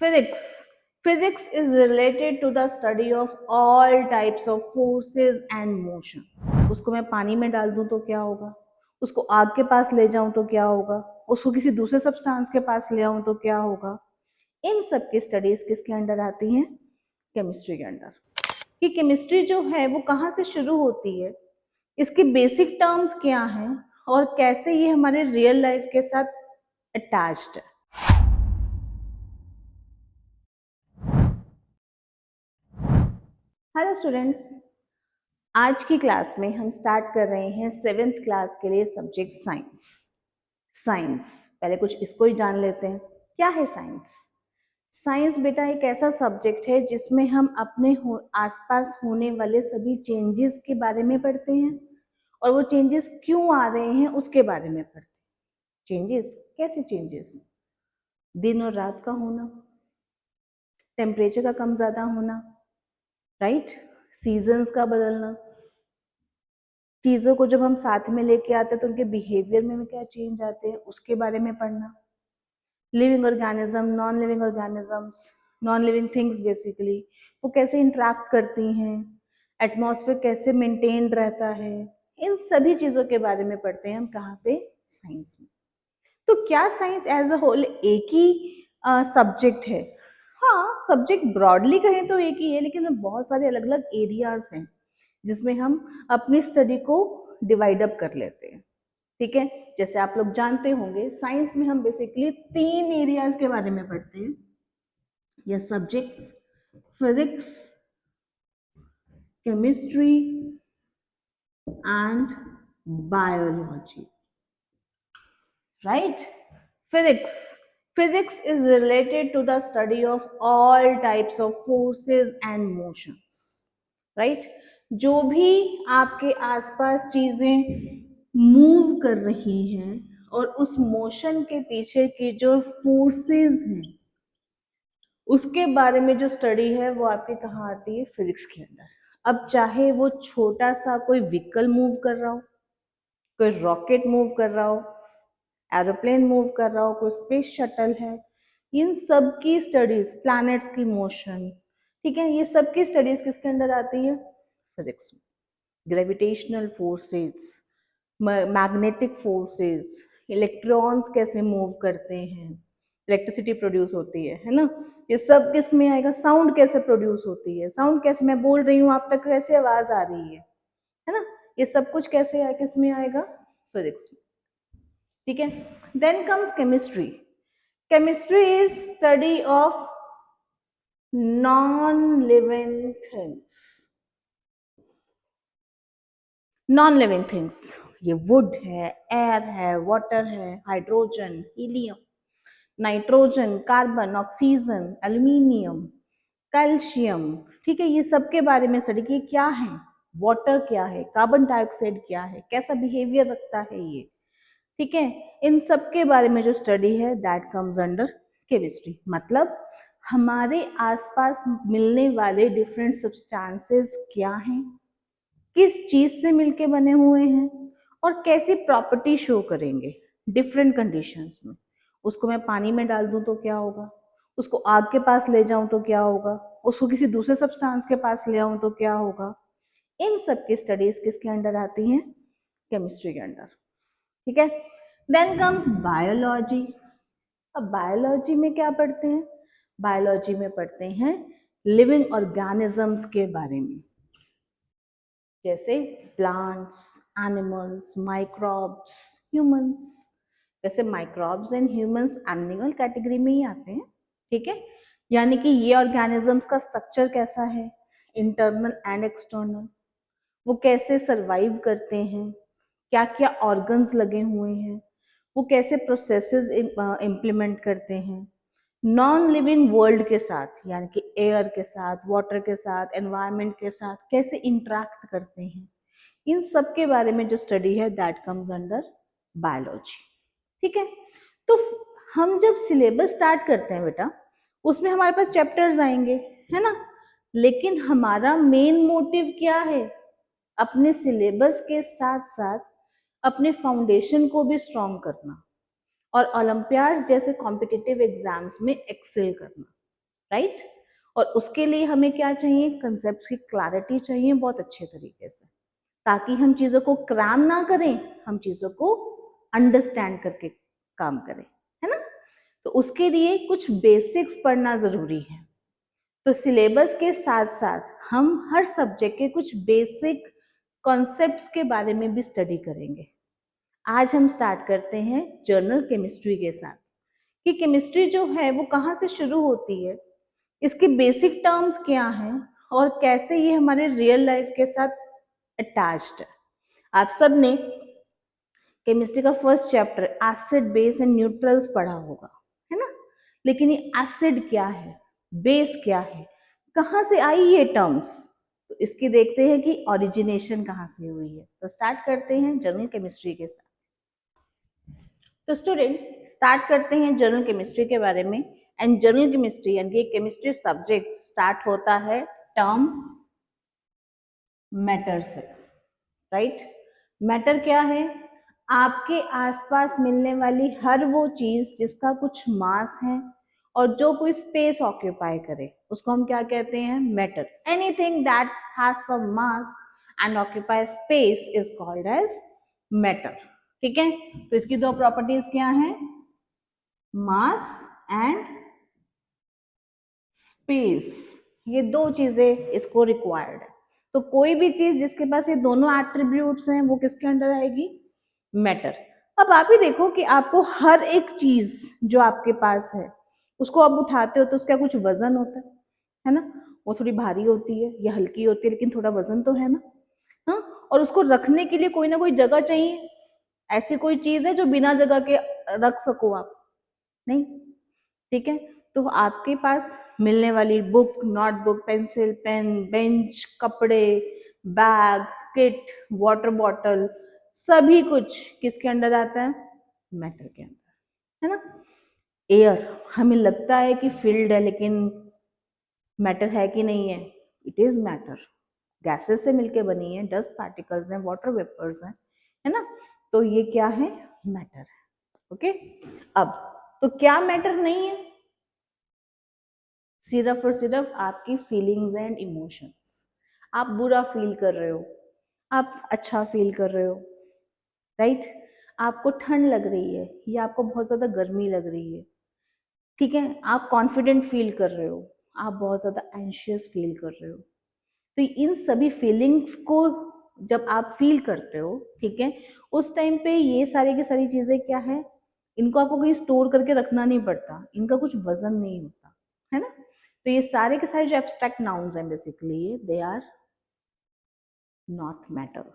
Physics. Physics is related to the study of all types of forces and motions. उसको मैं पानी में डाल दूं तो क्या होगा, उसको आग के पास ले जाऊं तो क्या होगा, उसको किसी दूसरे सब्सटेंस के पास ले आऊं तो क्या होगा। इन सब की स्टडीज किसके अंडर आती हैं? केमिस्ट्री के अंडर। कि केमिस्ट्री जो है वो कहाँ से शुरू होती है, इसके बेसिक टर्म्स क्या हैं और कैसे ये हमारे रियल लाइफ के साथ अटैच्ड है। हेलो स्टूडेंट्स, आज की क्लास में हम स्टार्ट कर रहे हैं 7th क्लास के लिए सब्जेक्ट साइंस। साइंस पहले कुछ इसको ही जान लेते हैं, क्या है साइंस। साइंस बेटा एक ऐसा सब्जेक्ट है जिसमें हम अपने आसपास होने वाले सभी चेंजेस के बारे में पढ़ते हैं और वो चेंजेस क्यों आ रहे हैं उसके बारे में पढ़ते हैं। चेंजेस कैसे चेंजेस, दिन और रात का होना, टेम्परेचर का कम ज़्यादा होना, राइट, सीजन्स का बदलना, चीज़ों को जब हम साथ में लेके आते हैं तो उनके बिहेवियर में क्या चेंज आते हैं उसके बारे में पढ़ना। Living organism, non living organisms, non living things basically वो कैसे इंटरेक्ट करती हैं, एटमॉस्फेयर कैसे मेंटेन रहता है, इन सभी चीज़ों के बारे में पढ़ते हैं हम कहाँ पे, साइंस में। तो क्या साइंस एज अ होल एक ही सब्जेक्ट है? हाँ, सब्जेक्ट ब्रॉडली कहें तो एक ही है, लेकिन बहुत सारे अलग अलग एरियाज हैं जिसमें हम अपनी स्टडी को डिवाइड अप कर लेते हैं। ठीक है, जैसे आप लोग जानते होंगे साइंस में हम बेसिकली 3 एरियाज के बारे में पढ़ते हैं, या subjects, physics, chemistry and biology, right. Physics is related to the study of all types of forces and motions, right? जो भी आपके आसपास चीजें मूव कर रही हैं और उस मोशन के पीछे की जो फोर्सेस हैं उसके बारे में जो स्टडी है वो आपके कहाँ आती है? फिजिक्स के अंदर। अब चाहे वो छोटा सा कोई व्हीकल मूव कर रहा हो, कोई रॉकेट मूव कर रहा हो, एरोप्लेन मूव कर रहा हो, कोई स्पेस शटल है, इन सब की स्टडीज, प्लैनेट्स की मोशन, ठीक है, ये सब की स्टडीज किसके अंदर आती है? फिजिक्स में। Gravitational forces, magnetic forces, electrons कैसे मूव करते हैं, इलेक्ट्रिसिटी प्रोड्यूस होती है ना, ये सब किस में आएगा? साउंड कैसे प्रोड्यूस होती है, साउंड कैसे मैं बोल रही हूँ आप तक कैसे आवाज आ रही है ना, ये सब कुछ कैसे आए, किस में आएगा? फिजिक्स में। ठीक है, then comes chemistry. Chemistry is study of non living things. Non living things ये वुड है, एयर है, वाटर है, hydrogen, helium, nitrogen, carbon, oxygen, aluminium, calcium, ठीक है, ये सब के बारे में स्टडी की। क्या है? वाटर क्या है, कार्बन डाइऑक्साइड क्या है, कैसा बिहेवियर रखता है ये, ठीक है, इन सब के बारे में जो स्टडी है दैट कम्स अंडर केमिस्ट्री। मतलब हमारे आसपास मिलने वाले डिफरेंट सब्सटेंसेस क्या हैं, किस चीज से मिलके बने हुए हैं और कैसी प्रॉपर्टी शो करेंगे डिफरेंट कंडीशंस में। उसको मैं पानी में डाल दूं तो क्या होगा, उसको आग के पास ले जाऊं तो क्या होगा, उसको किसी दूसरे सब्सटेंस के पास ले आऊं तो क्या होगा। इन सब की स्टडीज किसके अंडर आती हैं? केमिस्ट्री के अंडर। ठीक है, देन कम्स बायोलॉजी। अब बायोलॉजी में क्या पढ़ते हैं? बायोलॉजी में पढ़ते हैं लिविंग ऑर्गेनिजम्स के बारे में, जैसे प्लांट्स, एनिमल्स, माइक्रोब्स, ह्यूमंस। वैसे microbes and humans animal category में ही आते हैं, ठीक है, यानी कि ये ऑर्गेनिजम्स का स्ट्रक्चर कैसा है, इंटरनल एंड एक्सटर्नल, वो कैसे सरवाइव करते हैं, क्या क्या ऑर्गन्स लगे हुए हैं, वो कैसे प्रोसेसेस इम्प्लीमेंट करते हैं, नॉन लिविंग वर्ल्ड के साथ यानी कि एयर के साथ, वाटर के साथ, एनवायरनमेंट के साथ कैसे इंटरेक्ट करते हैं, इन सब के बारे में जो स्टडी है दैट कम्स अंडर बायोलॉजी। ठीक है, तो हम जब सिलेबस स्टार्ट करते हैं बेटा उसमें हमारे पास चैप्टर्स आएंगे, है ना, लेकिन हमारा मेन मोटिव क्या है? अपने सिलेबस के साथ साथ अपने फाउंडेशन को भी स्ट्रॉन्ग करना और ओलंपियाड्स जैसे कॉम्पिटिटिव एग्जाम्स में एक्सेल करना। राइट। और उसके लिए हमें क्या चाहिए, कंसेप्ट की क्लैरिटी चाहिए बहुत अच्छे तरीके से, ताकि हम चीजों को क्रैम ना करें, हम चीजों को अंडरस्टैंड करके काम करें, है ना। तो उसके लिए कुछ बेसिक्स पढ़ना जरूरी है। तो सिलेबस के साथ साथ हम हर सब्जेक्ट के कुछ बेसिक कॉन्सेप्ट्स के बारे में भी स्टडी करेंगे। आज हम स्टार्ट करते हैं जर्नल केमिस्ट्री के साथ, कि केमिस्ट्री जो है वो कहाँ से शुरू होती है, इसके बेसिक टर्म्स क्या हैं और कैसे ये हमारे रियल लाइफ के साथ अटैच्ड है। आप सब ने केमिस्ट्री का first chapter acid base and neutrals पढ़ा होगा, है ना। लेकिन ये एसिड क्या है, बेस क्या है, कहाँ से आई ये टर्म्स, तो इसकी देखते हैं कि ओरिजिनेशन कहाँ से हुई है। तो स्टार्ट करते हैं जनरल केमिस्ट्री के साथ। तो स्टूडेंट्स स्टार्ट करते हैं जनरल केमिस्ट्री के बारे में। एंड जनरल केमिस्ट्री यानी केमिस्ट्री सब्जेक्ट स्टार्ट होता है टर्म मैटर से, राइट। मैटर क्या है, आपके आसपास मिलने वाली हर वो चीज जिसका कुछ मास है और जो कोई स्पेस ऑक्यूपाई करे, उसको हम क्या कहते हैं, matter. Anything that has some mass and occupy space is called as matter, ठीक है। तो इसकी दो प्रॉपर्टीज क्या है, मास एंड स्पेस, ये दो चीजें इसको रिक्वायर्ड है। तो कोई भी चीज जिसके पास ये दोनों एट्रीब्यूट्स हैं वो किसके अंडर आएगी, मैटर। अब आप ही देखो कि आपको हर एक चीज जो आपके पास है उसको आप उठाते हो तो उसका कुछ वजन होता है ना। वो थोड़ी भारी होती है या हल्की होती है, लेकिन थोड़ा वजन तो है ना। हाँ, और उसको रखने के लिए कोई ना कोई जगह चाहिए। ऐसी कोई चीज है जो बिना जगह के रख सको आप, नहीं, ठीक है। तो आपके पास मिलने वाली book, notebook, pencil, pen, bench, कपड़े, बैग, किट, वाटर बॉटल, सभी कुछ किसके अंडर आता है, मैटर के अंदर, है ना। एयर हमें लगता है कि फील्ड है, लेकिन मैटर है कि नहीं है, इट इज मैटर। गैसेस से मिलके बनी है, डस्ट पार्टिकल्स हैं, वाटर वेपर्स हैं, है ना। तो ये क्या है, मैटर है, ओके। अब तो क्या मैटर नहीं है, सिर्फ और सिर्फ आपकी फीलिंग्स एंड इमोशंस। आप बुरा फील कर रहे हो, आप अच्छा फील कर रहे हो, राइट। आपको ठंड लग रही है या आपको बहुत ज्यादा गर्मी लग रही है, ठीक है। आप कॉन्फिडेंट फील कर रहे हो, आप बहुत ज्यादा एंशियस फील कर रहे हो। तो इन सभी फीलिंग्स को जब आप फील करते हो, ठीक है, उस टाइम पे ये सारी की सारी चीजें क्या है, इनको आपको कहीं स्टोर करके रखना नहीं पड़ता, इनका कुछ वजन नहीं होता, है ना। तो ये सारे के सारे जो एब्स्ट्रैक्ट नाउन्स हैं basically they are not matter.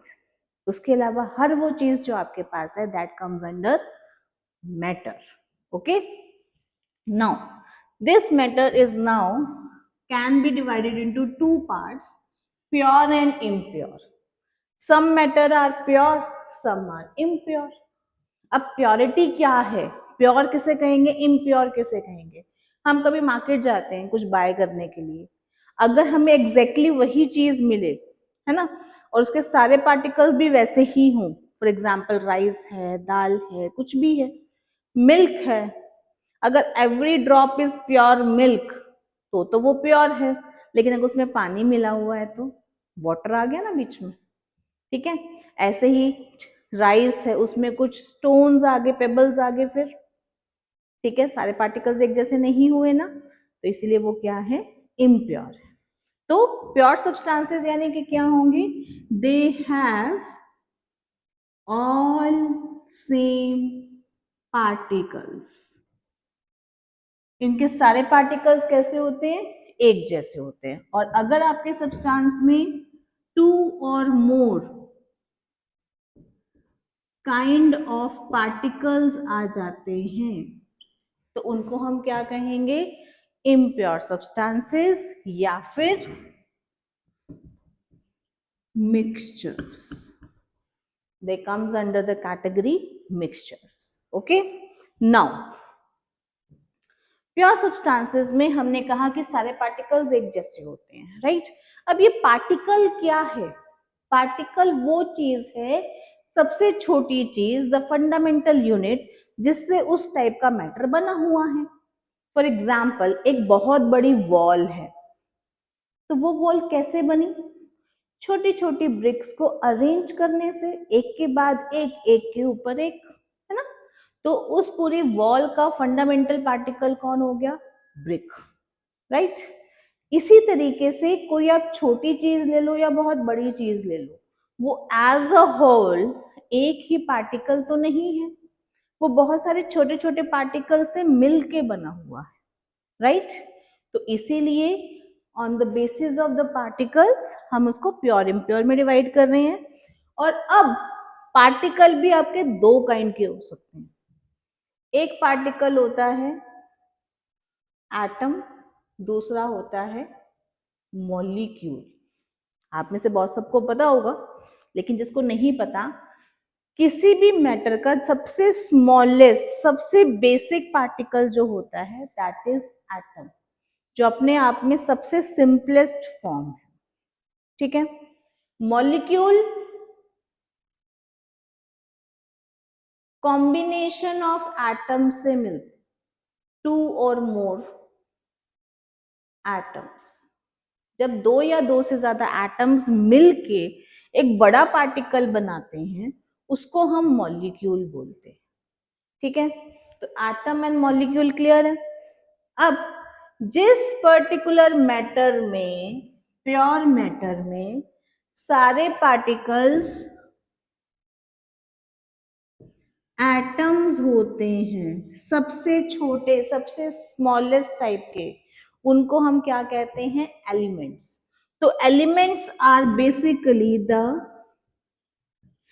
उसके अलावा हर वो चीज जो आपके पास है that comes under matter, okay. Now this matter is now can be divided into two parts, pure and impure. Some matter are pure, some are impure. अब प्योरिटी क्या है, प्योर किसे कहेंगे, इम्प्योर किसे कहेंगे। हम कभी मार्केट जाते हैं कुछ बाय करने के लिए, अगर हमें एग्जैक्टली वही चीज मिले, है ना, और उसके सारे पार्टिकल्स भी वैसे ही हों, फॉर एग्जाम्पल राइस है, दाल है, कुछ भी है, मिल्क है, अगर every drop is pure milk तो वो प्योर है, लेकिन अगर उसमें पानी मिला हुआ है तो वाटर आ गया ना बीच में, ठीक है। ऐसे ही राइस है, उसमें कुछ स्टोन्स आ गए, पेबल्स आ गए, फिर ठीक है, सारे पार्टिकल्स एक जैसे नहीं हुए ना, तो इसीलिए वो क्या है, इम्प्योर है। तो प्योर सब्सटेंसेस यानी कि क्या होंगे, they have all same particles. इनके सारे पार्टिकल्स कैसे होते हैं, एक जैसे होते हैं। और अगर आपके सब्सटेंस में टू और मोर काइंड ऑफ पार्टिकल्स आ जाते हैं तो उनको हम क्या कहेंगे, इम्प्योर सब्सटेंसेस या फिर mixtures. They comes under the category mixtures, okay. Now pure substances में हमने कहा कि सारे पार्टिकल्स एक जैसे होते हैं, राइट। अब ये पार्टिकल क्या है, पार्टिकल वो चीज है, सबसे छोटी चीज, द फंडामेंटल यूनिट, जिससे उस टाइप का मैटर बना हुआ है। फॉर एग्जाम्पल एक बहुत बड़ी वॉल है, तो वो वॉल कैसे बनी? छोटी छोटी ब्रिक्स को अरेंज करने से, एक के बाद एक के ऊपर एक, है ना? तो उस पूरी वॉल का फंडामेंटल पार्टिकल कौन हो गया? Brick, right? इसी तरीके से कोई आप छोटी चीज ले लो या बहुत बड़ी चीज ले लो, वो एज अ होल एक ही पार्टिकल तो नहीं है, वो बहुत सारे छोटे छोटे पार्टिकल से मिल के बना हुआ है, राइट? तो इसीलिए on the basis of the particles हम उसको प्योर इम्प्योर में डिवाइड कर रहे हैं। और अब पार्टिकल भी आपके दो काइंड के हो सकते हैं। एक पार्टिकल होता है एटम, दूसरा होता है मॉलिक्यूल। आप में से बहुत सबको पता होगा, लेकिन जिसको नहीं पता, किसी भी मैटर का सबसे स्मॉलेस्ट, सबसे बेसिक पार्टिकल जो होता है दैट इज एटम, जो अपने आप में सबसे सिंपलेस्ट फॉर्म है, ठीक है? मॉलिक्यूल कॉम्बिनेशन ऑफ एटम से मिलते, टू और मोर एटम्स, जब दो या दो से ज्यादा एटम्स मिलके एक बड़ा पार्टिकल बनाते हैं उसको हम मॉलिक्यूल बोलते हैं, ठीक है? तो एटम एंड मॉलिक्यूल क्लियर है। अब जिस पर्टिकुलर मैटर में, प्योर मैटर में, सारे पार्टिकल्स एटम्स होते हैं, सबसे छोटे, सबसे स्मॉलेस्ट टाइप के, उनको हम क्या कहते हैं? एलिमेंट्स। तो elements are basically the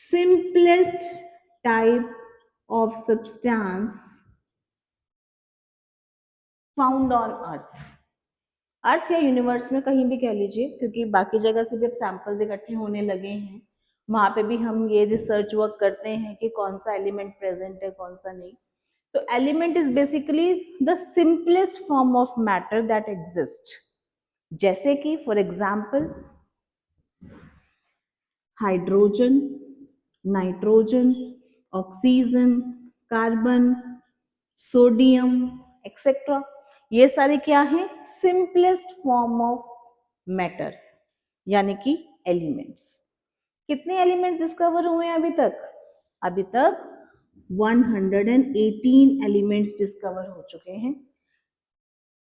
simplest type of substance found on earth। Earth या यूनिवर्स में कहीं भी कह लीजिए, क्योंकि बाकी जगह से भी अब सैंपल्स इकट्ठे होने लगे हैं, वहां पे भी हम ये रिसर्च वर्क करते हैं कि कौन सा एलिमेंट प्रेजेंट है, कौन सा नहीं। तो element is basically the simplest form of matter that exist. जैसे कि for example hydrogen, nitrogen, oxygen, carbon, sodium, etcetera, ये सारे क्या हैं? सिंपलेस्ट फॉर्म ऑफ मैटर, यानी कि एलिमेंट्स। कितने एलिमेंट्स डिस्कवर हुए हैं अभी तक? अभी तक 118 एलिमेंट्स डिस्कवर हो चुके हैं।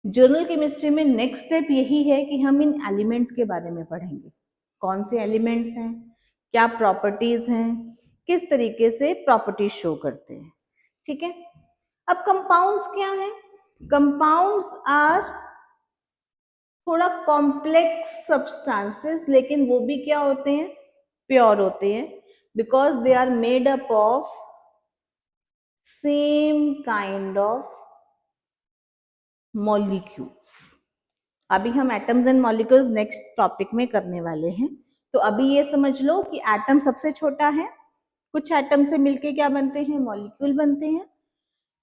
जर्नल केमिस्ट्री में नेक्स्ट स्टेप यही है कि हम इन एलिमेंट्स के बारे में पढ़ेंगे, कौन से एलिमेंट्स हैं, क्या प्रॉपर्टीज हैं, किस तरीके से प्रॉपर्टीज शो करते हैं, ठीक है? अब कंपाउंड्स क्या हैं? कंपाउंड्स आर थोड़ा कॉम्प्लेक्स सब्सटेंसेस, लेकिन वो भी क्या होते हैं? प्योर होते हैं, because they are made up of same kind of molecules. अभी हम atoms and molecules next topic में करने वाले हैं। तो अभी ये समझ लो कि एटम सबसे छोटा है, कुछ एटम से मिलके क्या बनते हैं? मॉलिक्यूल बनते हैं।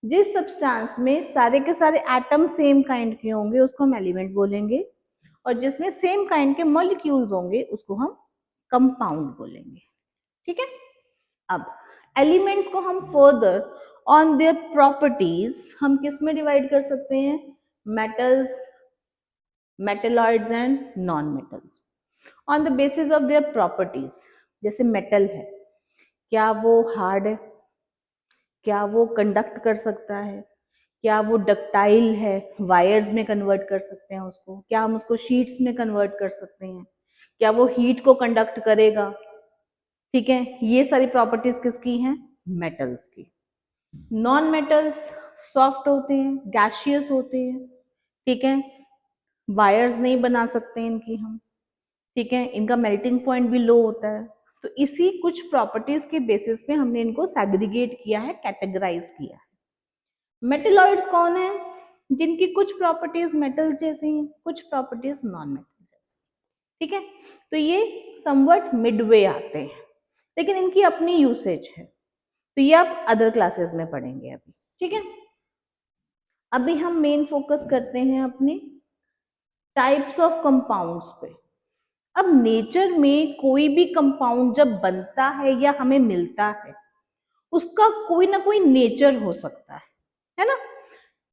जिस सब्सटेंस में सारे के सारे एटम सेम काइंड के होंगे उसको हम एलिमेंट बोलेंगे, और जिसमें सेम काइंड के मॉलिक्यूल्स होंगे उसको हम कंपाउंड बोलेंगे, ठीक है? अब एलिमेंट्स को हम फर्दर ऑन देयर प्रॉपर्टीज हम किस में डिवाइड कर सकते हैं? Metals, metalloids and non metals, on the basis of their properties. जैसे मेटल है, क्या वो हार्ड है? क्या वो कंडक्ट कर सकता है? क्या वो डक्टाइल है, वायर्स में कन्वर्ट कर सकते हैं उसको? क्या हम उसको शीट्स में कन्वर्ट कर सकते हैं? क्या वो हीट को कंडक्ट करेगा? ठीक है, ये सारी प्रॉपर्टीज किसकी हैं? मेटल्स की। नॉन मेटल्स सॉफ्ट होते हैं, गैशियस होते हैं, ठीक है, वायर्स नहीं बना सकते इनकी हम, ठीक है, इनका मेल्टिंग पॉइंट भी लो होता है। तो इसी कुछ प्रॉपर्टीज के बेसिस पे हमने इनको सेग्रीगेट किया है, कैटेगराइज किया है। मेटलॉइड्स कौन है? जिनकी कुछ प्रॉपर्टीज मेटल जैसी हैं, कुछ प्रॉपर्टीज नॉन मेटल जैसी, ठीक है? तो ये समवट मिडवे आते हैं, लेकिन इनकी अपनी यूसेज है, तो ये आप अदर क्लासेस में पढ़ेंगे अभी, ठीक है? अभी हम मेन फोकस करते हैं अपने टाइप्स ऑफ कंपाउंड्स पे। अब नेचर में कोई भी कंपाउंड जब बनता है या हमें मिलता है, उसका कोई ना कोई नेचर हो सकता है ना?